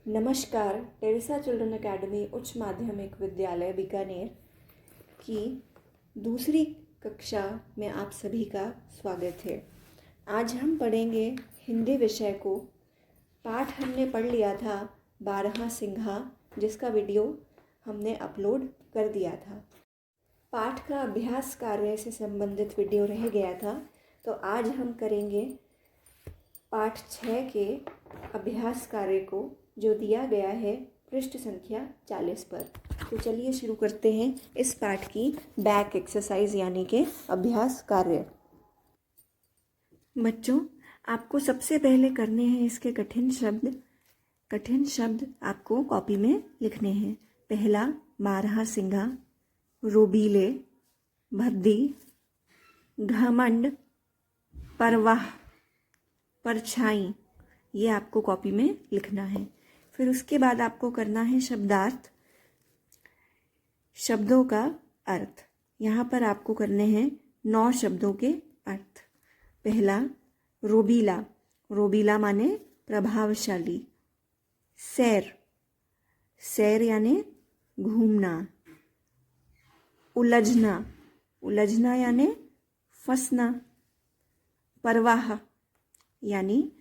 नमस्कार। Teresa children academy उच्च माध्यमिक विद्यालय बीकानेर की दूसरी कक्षा में आप सभी का स्वागत है। आज हम पढ़ेंगे हिंदी विषय को। पाठ हमने पढ़ लिया था 12 सिंघा, जिसका वीडियो हमने अपलोड कर दिया था। पाठ का अभ्यास कार्य से संबंधित वीडियो रह गया था, तो आज हम करेंगे पाठ 6 के अभ्यास कार्य को, जो दिया गया है पृष्ठ संख्या 40 पर। तो चलिए शुरू करते हैं इस पाठ की बैक एक्सरसाइज यानी कि अभ्यास कार्य। बच्चों, आपको सबसे पहले करने हैं इसके कठिन शब्द आपको कॉपी में लिखने हैं। पहला 12 सिंघा, रोबीले, भद्दी, घमंड, परवाह, परछाई, ये आपको कॉपी में लिखना है। फिर उसके बाद आपको करना है शब्दार्थ, शब्दों का अर्थ। यहाँ पर आपको करने हैं 9 शब्दों के अर्थ। पहला रोबीला, रोबीला माने प्रभावशाली। सैर यानी घूमना। उलझना यानी फंसना। परवाह यानी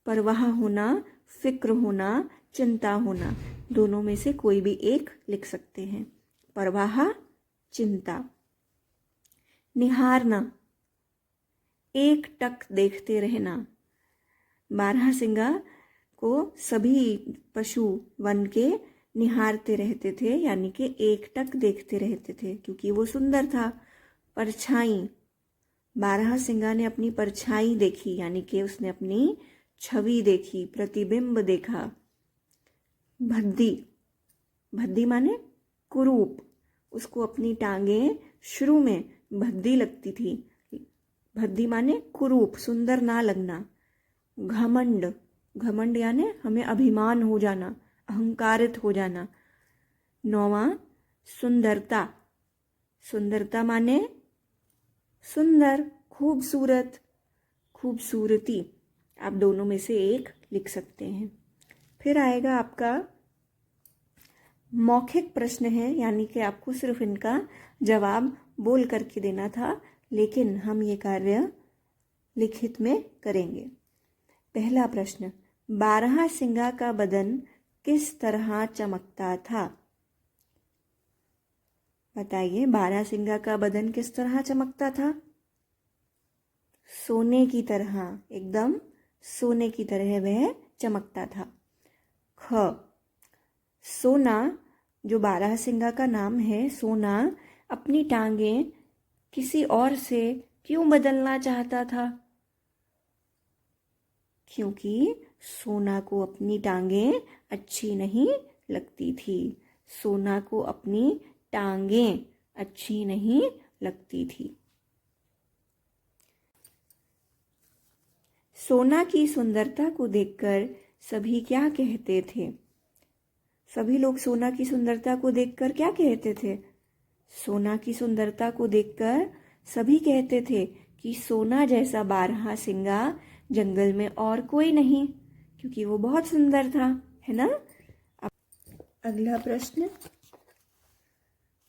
परवाह होना, फिक्र होना, चिंता होना। दोनों में से कोई भी एक लिख सकते हैं। परवाह, चिंता। निहारना, एक टक देखते रहना। 12 सिंघा को सभी पशु वन के निहारते रहते थे, यानी कि एक टक देखते रहते थे, क्योंकि वो सुंदर था। परछाई, 12 सिंघा ने अपनी परछाई देखी, यानी कि उसने अपनी छवि देखी, प्रतिबिंब देखा। भद्दी माने कुरूप, उसको अपनी टांगें शुरू में भद्दी लगती थी। भद्दी माने कुरूप, सुंदर ना लगना। घमंड यानी हमें अभिमान हो जाना, अहंकारित हो जाना। 9वां सुंदरता माने सुंदर, खूबसूरती। आप दोनों में से एक लिख सकते हैं। फिर आएगा आपका मौखिक प्रश्न है, यानी कि आपको सिर्फ इनका जवाब बोल करके देना था, लेकिन हम ये कार्य लिखित में करेंगे। पहला प्रश्न, 12 सिंघा का बदन किस तरह चमकता था? बताइए, 12 सिंघा का बदन किस तरह चमकता था? सोने की तरह, एकदम सोने की तरह वह चमकता था। सोना, जो 12 सिंघा का नाम है, सोना अपनी टांगें किसी और से क्यों बदलना चाहता था? क्योंकि सोना को अपनी टांगें अच्छी नहीं लगती थी। सोना को अपनी टांगें अच्छी नहीं लगती थी। सोना की सुंदरता को देखकर सभी क्या कहते थे? सभी लोग सोना की सुंदरता को देखकर क्या कहते थे? सोना की सुंदरता को देखकर सभी कहते थे कि सोना जैसा 12 सिंघा जंगल में और कोई नहीं, क्योंकि वो बहुत सुंदर था, है ना? अगला प्रश्न,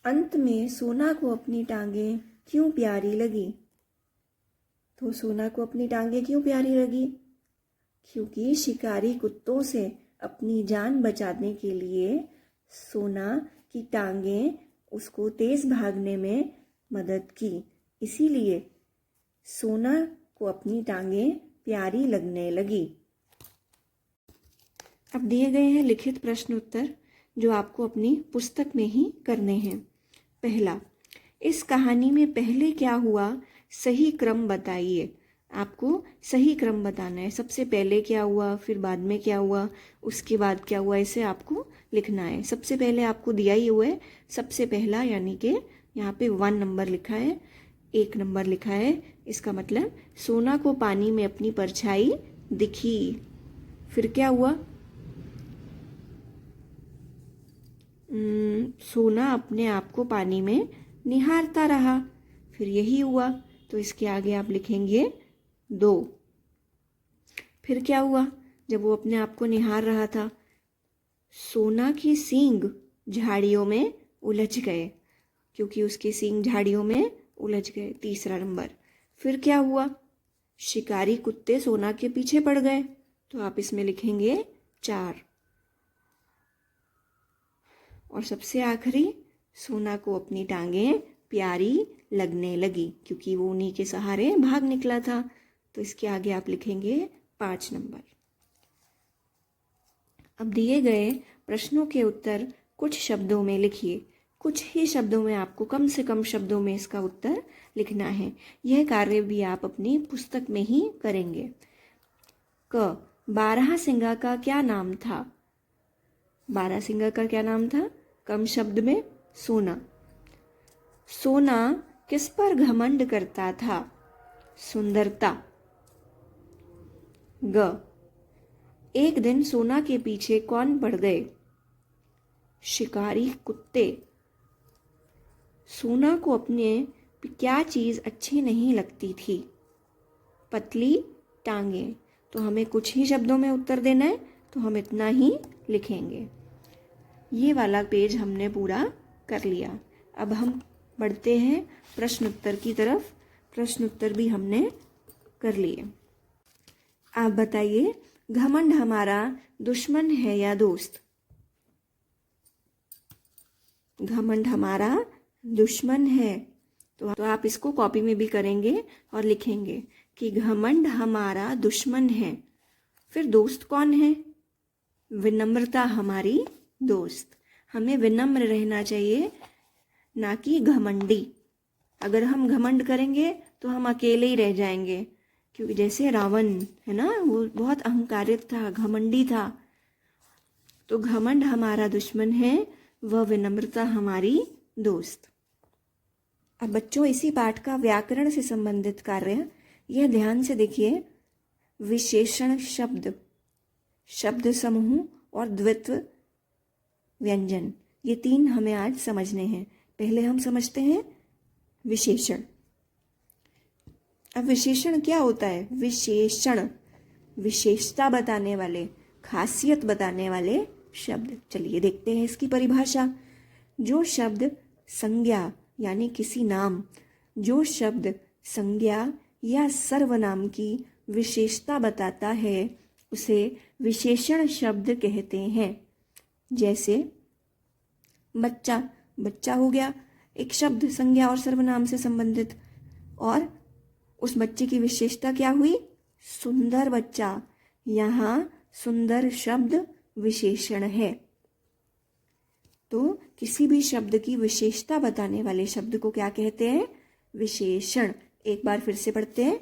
अंत में सोना को अपनी टांगें क्यों प्यारी लगी? तो सोना को अपनी टांगें क्यों प्यारी लगी? क्योंकि शिकारी कुत्तों से अपनी जान बचाने के लिए सोना की टांगें उसको तेज भागने में मदद की, इसीलिए सोना को अपनी टांगें प्यारी लगने लगी। अब दिए गए हैं लिखित प्रश्न उत्तर, जो आपको अपनी पुस्तक में ही करने हैं। पहला, इस कहानी में पहले क्या हुआ, सही क्रम बताइए। आपको सही क्रम बताना है। सबसे पहले क्या हुआ, फिर बाद में क्या हुआ, उसके बाद क्या हुआ, इसे आपको लिखना है। सबसे पहले आपको दिया ही हुआ है सबसे पहला, यानी कि यहाँ पे 1 नंबर लिखा है, 1 नंबर लिखा है। इसका मतलब सोना को पानी में अपनी परछाई दिखी। फिर क्या हुआ, सोना अपने आप को पानी में निहारता रहा, फिर यही हुआ। तो इसके आगे आप लिखेंगे 2। फिर क्या हुआ, जब वो अपने आप को निहार रहा था सोना के सींग झाड़ियों में उलझ गए, क्योंकि उसके सींग झाड़ियों में उलझ गए। तीसरा नंबर। फिर क्या हुआ? शिकारी कुत्ते सोना के पीछे पड़ गए, तो आप इसमें लिखेंगे 4। और सबसे आखिरी, सोना को अपनी टांगें प्यारी लगने लगी, क्योंकि वो उन्हीं के सहारे भाग निकला था, तो इसके आगे आप लिखेंगे 5 नंबर। अब दिए गए प्रश्नों के उत्तर कुछ शब्दों में लिखिए। कुछ ही शब्दों में, आपको कम से कम शब्दों में इसका उत्तर लिखना है। यह कार्य भी आप अपनी पुस्तक में ही करेंगे। क, बारहसिंगा का क्या नाम था? बारहसिंगा का क्या नाम था? कम शब्द में सोना। सोना किस पर घमंड करता था? सुंदरता। ग, एक दिन सोना के पीछे कौन पड़ गए? शिकारी कुत्ते। सोना को अपने क्या चीज़ अच्छी नहीं लगती थी? पतली टांगें। तो हमें कुछ ही शब्दों में उत्तर देना है, तो हम इतना ही लिखेंगे। ये वाला पेज हमने पूरा कर लिया। अब हम बढ़ते हैं प्रश्न उत्तर की तरफ। प्रश्न उत्तर भी हमने कर लिए। आप बताइए, घमंड हमारा दुश्मन है या दोस्त? घमंड हमारा दुश्मन है। तो आप इसको कॉपी में भी करेंगे और लिखेंगे कि घमंड हमारा दुश्मन है। फिर दोस्त कौन है? विनम्रता हमारी दोस्त। हमें विनम्र रहना चाहिए, ना कि घमंडी। अगर हम घमंड करेंगे तो हम अकेले ही रह जाएंगे, क्योंकि जैसे रावण है ना, वो बहुत अहंकारित था, घमंडी था। तो घमंड हमारा दुश्मन है, वह विनम्रता हमारी दोस्त। अब बच्चों, इसी पाठ का व्याकरण से संबंधित कार्य, यह ध्यान से देखिए। विशेषण शब्द, शब्द समूह और द्वित्व व्यंजन, ये 3 हमें आज समझने हैं। पहले हम समझते हैं विशेषण। अब विशेषण क्या होता है? विशेषण विशेषता बताने वाले, खासियत बताने वाले शब्द। चलिए देखते हैं इसकी परिभाषा। जो शब्द संज्ञा यानी किसी नाम, जो शब्द संज्ञा या सर्वनाम की विशेषता बताता है, उसे विशेषण शब्द कहते हैं। जैसे बच्चा, बच्चा हो गया एक शब्द संज्ञा और सर्वनाम से संबंधित, और उस बच्चे की विशेषता क्या हुई? सुंदर बच्चा। यहाँ सुंदर शब्द विशेषण है। तो किसी भी शब्द की विशेषता बताने वाले शब्द को क्या कहते हैं? विशेषण। एक बार फिर से पढ़ते हैं।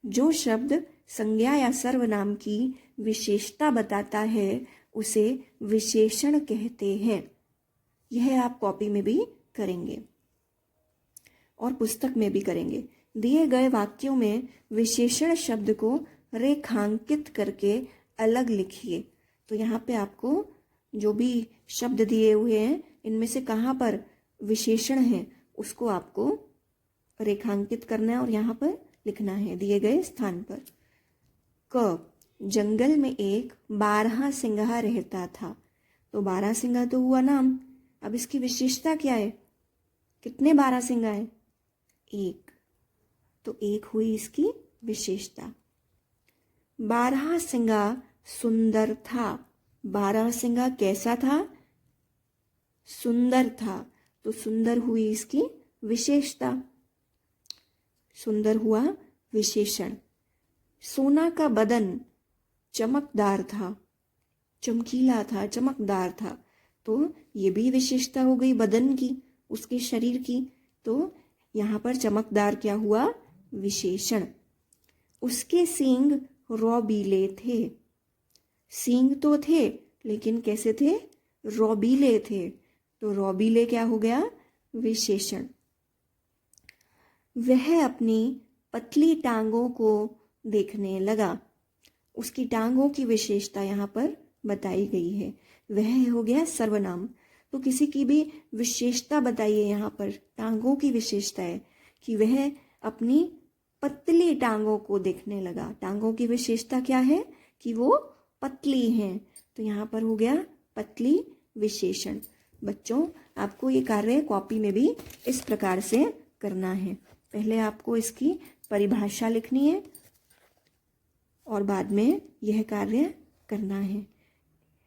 जो शब्द संज्ञा या सर्वनाम की विशेषता बताता है, उसे विशेषण कहते हैं। यह आप कॉपी में भी करेंगे और पुस्तक में भी करेंगे। दिए गए वाक्यों में विशेषण शब्द को रेखांकित करके अलग लिखिए। तो यहाँ पे आपको जो भी शब्द दिए हुए हैं, इनमें से कहाँ पर विशेषण है, उसको आपको रेखांकित करना है और यहाँ पर लिखना है दिए गए स्थान पर। क, जंगल में एक बारहसिंगा रहता था। तो बारहसिंगा तो हुआ नाम। अब इसकी विशेषता क्या है? कितने बारहसिंगा है? 1। तो 1 हुई इसकी विशेषता। बारहसिंगा सुंदर था। बारहसिंगा कैसा था? सुंदर था। तो सुंदर हुई इसकी विशेषता, सुंदर हुआ विशेषण। सोना का बदन चमकदार था, चमकीला था, चमकदार था। तो ये भी विशेषता हो गई बदन की, उसके शरीर की। तो यहाँ पर चमकदार क्या हुआ? विशेषण। उसके सींग रौबीले थे। सींग तो थे, लेकिन कैसे थे? रौबीले थे। तो रौबीले क्या हो गया? विशेषण। वह अपनी पतली टांगों को देखने लगा। उसकी टांगों की विशेषता यहाँ पर बताई गई है। वह हो गया सर्वनाम। तो किसी की भी विशेषता बताइए। यहाँ पर टांगों की विशेषता है कि वह अपनी पतली टांगों को देखने लगा। टांगों की विशेषता क्या है? कि वो पतली हैं। तो यहाँ पर हो गया पतली विशेषण। बच्चों, आपको ये कार्य कॉपी में भी इस प्रकार से करना है। पहले आपको इसकी परिभाषा लिखनी है और बाद में यह कार्य करना है।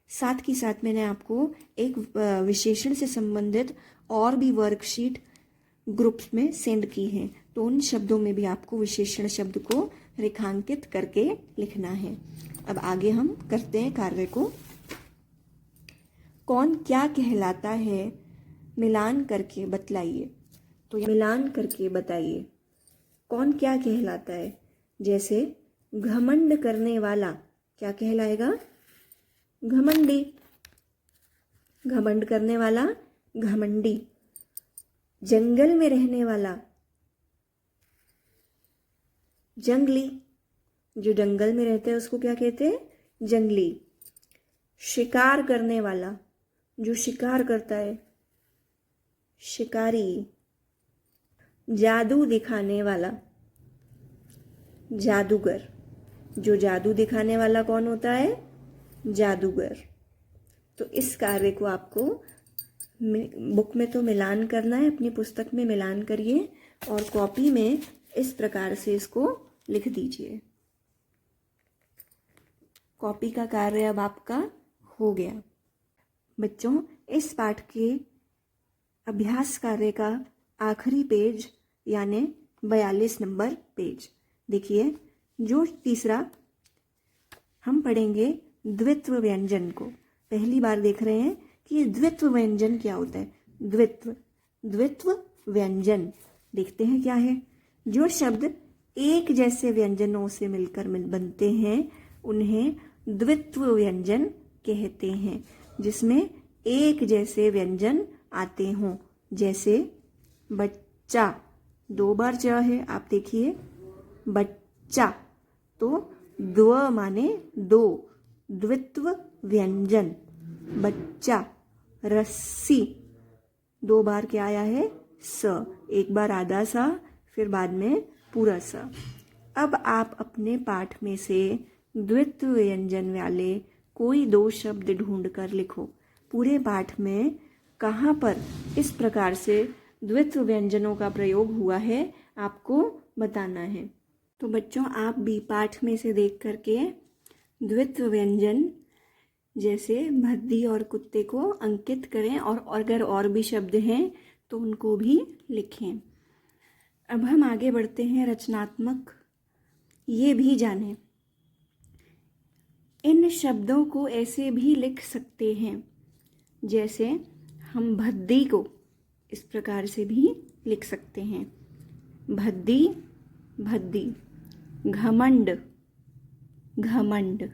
साथ ही साथ मैंने आपको एक विशेषण से संबंधित और भी वर्कशीट ग्रुप्स में सेंड की है, तो उन शब्दों में भी आपको विशेषण शब्द को रेखांकित करके लिखना है। अब आगे हम करते हैं कार्य को। कौन क्या कहलाता है, मिलान करके बतलाइए। तो मिलान करके बताइए कौन क्या कहलाता है। जैसे घमंड करने वाला क्या कहलाएगा? घमंडी। घमंड करने वाला घमंडी। जंगल में रहने वाला जंगली। जो जंगल में रहते हैं उसको क्या कहते हैं? जंगली। शिकार करने वाला, जो शिकार करता है, शिकारी। जादू दिखाने वाला, जादूगर। जो जादू दिखाने वाला कौन होता है? जादूगर। तो इस कार्य को आपको बुक में तो मिलान करना है, अपनी पुस्तक में मिलान करिए और कॉपी में इस प्रकार से इसको लिख दीजिए। कॉपी का कार्य अब आपका हो गया। बच्चों, इस पाठ के अभ्यास कार्य का आखिरी पेज यानी 42 नंबर पेज देखिए। जो तीसरा हम पढ़ेंगे द्वित्व व्यंजन को। पहली बार देख रहे हैं कि ये द्वित्व व्यंजन क्या होता है। द्वित्व व्यंजन देखते हैं क्या है। जो शब्द एक जैसे व्यंजनों से मिलकर बनते हैं उन्हें द्वित्व व्यंजन कहते हैं। जिसमें एक जैसे व्यंजन आते हों, जैसे बच्चा, 2 बार च है, आप देखिए बच्चा, तो द्व माने 2, द्वित्व व्यंजन। बच्चा। रस्सी, 2 बार क्या आया है? स, एक बार आधा सा, फिर बाद में पूरा सा। अब आप अपने पाठ में से द्वित्व व्यंजन वाले कोई 2 शब्द ढूंढकर लिखो। पूरे पाठ में कहाँ पर इस प्रकार से द्वित्व व्यंजनों का प्रयोग हुआ है आपको बताना है। तो बच्चों, आप भी पाठ में से देख करके द्वित्व व्यंजन जैसे भद्दी और कुत्ते को अंकित करें और अगर और भी शब्द हैं तो उनको भी लिखें। अब हम आगे बढ़ते हैं रचनात्मक। ये भी जानें, इन शब्दों को ऐसे भी लिख सकते हैं जैसे हम भद्दी को इस प्रकार से भी लिख सकते हैं। भद्दी, भद्दी। घमंड, घमंड।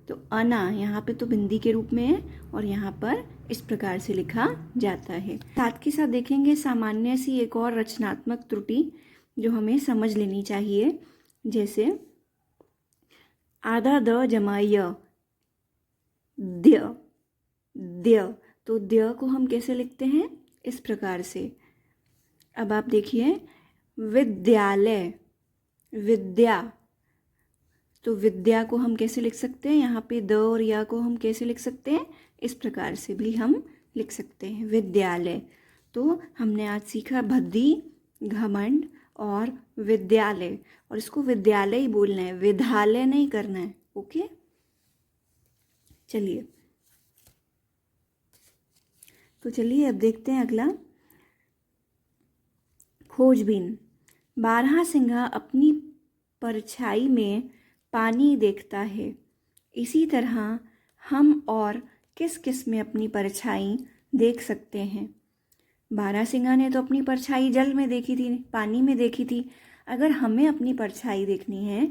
तो अना यहाँ पे तो बिंदी के रूप में है और यहाँ पर इस प्रकार से लिखा जाता है। साथ के साथ देखेंगे सामान्य सी एक और रचनात्मक त्रुटि जो हमें समझ लेनी चाहिए। जैसे आधा द जमा य, द्य, द्य। तो द्य को हम कैसे लिखते हैं? इस प्रकार से। अब आप देखिए विद्यालय, विद्या। तो विद्या को हम कैसे लिख सकते हैं? यहाँ पे द और या को हम कैसे लिख सकते हैं? इस प्रकार से भी हम लिख सकते हैं, विद्यालय। तो हमने आज सीखा भद्दी, घमंड और विद्यालय। और इसको विद्यालय ही बोलना है, विद्यालय नहीं करना है। ओके, चलिए। तो चलिए अब देखते हैं अगला। खोजबीन। बारहसिंगा अपनी परछाई में पानी देखता है। इसी तरह हम और किस किस में अपनी परछाई देख सकते हैं? बारहसिंगा ने तो अपनी परछाई जल में देखी थी, पानी में देखी थी। अगर हमें अपनी परछाई देखनी है,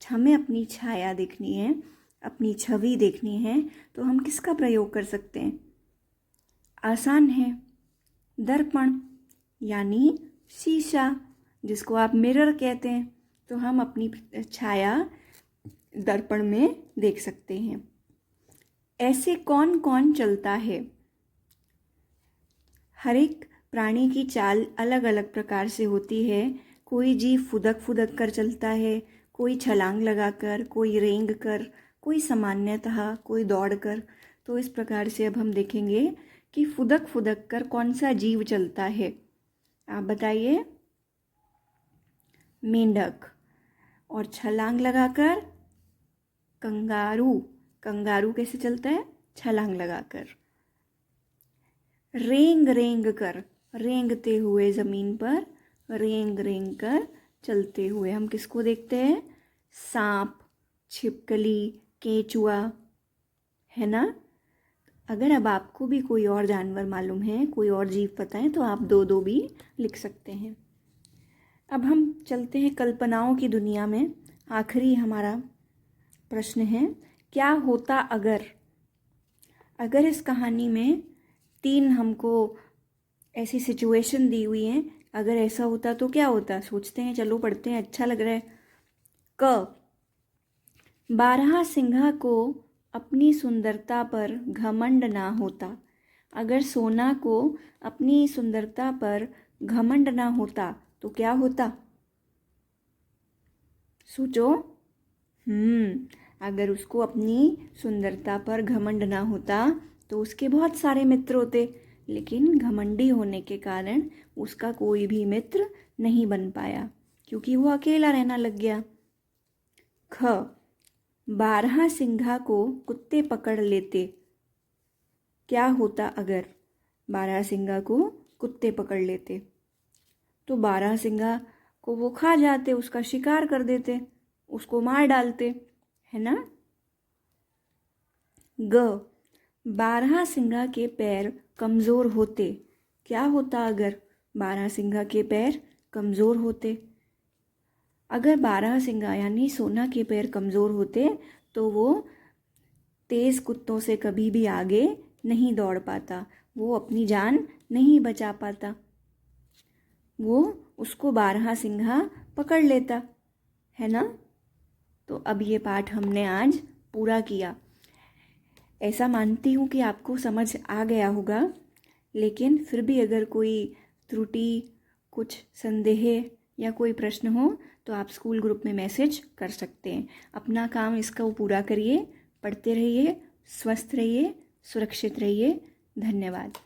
हमें अपनी छाया देखनी है, अपनी छवि देखनी है, तो हम किसका प्रयोग कर सकते हैं? आसान है, दर्पण यानी शीशा, जिसको आप मिरर कहते हैं। तो हम अपनी छाया दर्पण में देख सकते हैं। ऐसे कौन कौन चलता है? हर एक प्राणी की चाल अलग अलग प्रकार से होती है। कोई जीव फुदक फुदक कर चलता है, कोई छलांग लगाकर, कोई रेंग कर, कोई सामान्यतः, कोई दौड़ कर। तो इस प्रकार से अब हम देखेंगे कि फुदक फुदक कर कौन सा जीव चलता है। आप बताइए। मेंढक। और छलांग लगाकर कंगारू। कंगारू कैसे चलता है? छलांग लगाकर। रेंग रेंग कर, रेंगते हुए ज़मीन पर रेंग रेंग कर चलते हुए हम किसको देखते हैं? सांप, छिपकली, केंचुआ, है ना। अगर अब आपको भी कोई और जानवर मालूम है, कोई और जीव पता है, तो आप दो दो भी लिख सकते हैं। अब हम चलते हैं कल्पनाओं की दुनिया में। आखिरी हमारा प्रश्न है, क्या होता अगर। अगर इस कहानी में 3 हमको ऐसी सिचुएशन दी हुई हैं, अगर ऐसा होता तो क्या होता? सोचते हैं, चलो पढ़ते हैं, अच्छा लग रहा है। क, बारहसिंघा को अपनी सुंदरता पर घमंड ना होता। अगर सोना को अपनी सुंदरता पर घमंड ना होता तो क्या होता? सोचो। अगर उसको अपनी सुंदरता पर घमंड ना होता तो उसके बहुत सारे मित्र होते, लेकिन घमंडी होने के कारण उसका कोई भी मित्र नहीं बन पाया, क्योंकि वो अकेला रहना लग गया। ख, बारहसिंघा को कुत्ते पकड़ लेते। क्या होता अगर बारहसिंघा को कुत्ते पकड़ लेते? तो बारहसिंघा को वो खा जाते, उसका शिकार कर देते, उसको मार डालते, है ना। ग, बारहसिंघा के पैर कमज़ोर होते। क्या होता अगर बारहसिंघा के पैर कमज़ोर होते? अगर बारहसिंघा यानी सोना के पैर कमज़ोर होते तो वो तेज़ कुत्तों से कभी भी आगे नहीं दौड़ पाता, वो अपनी जान नहीं बचा पाता, वो उसको बारहसिंघा पकड़ लेता, है ना। तो अब ये पाठ हमने आज पूरा किया। ऐसा मानती हूँ कि आपको समझ आ गया होगा, लेकिन फिर भी अगर कोई त्रुटि, कुछ संदेह या कोई प्रश्न हो तो आप स्कूल ग्रुप में मैसेज कर सकते हैं। अपना काम इसका वो पूरा करिए, पढ़ते रहिए, स्वस्थ रहिए, सुरक्षित रहिए। धन्यवाद।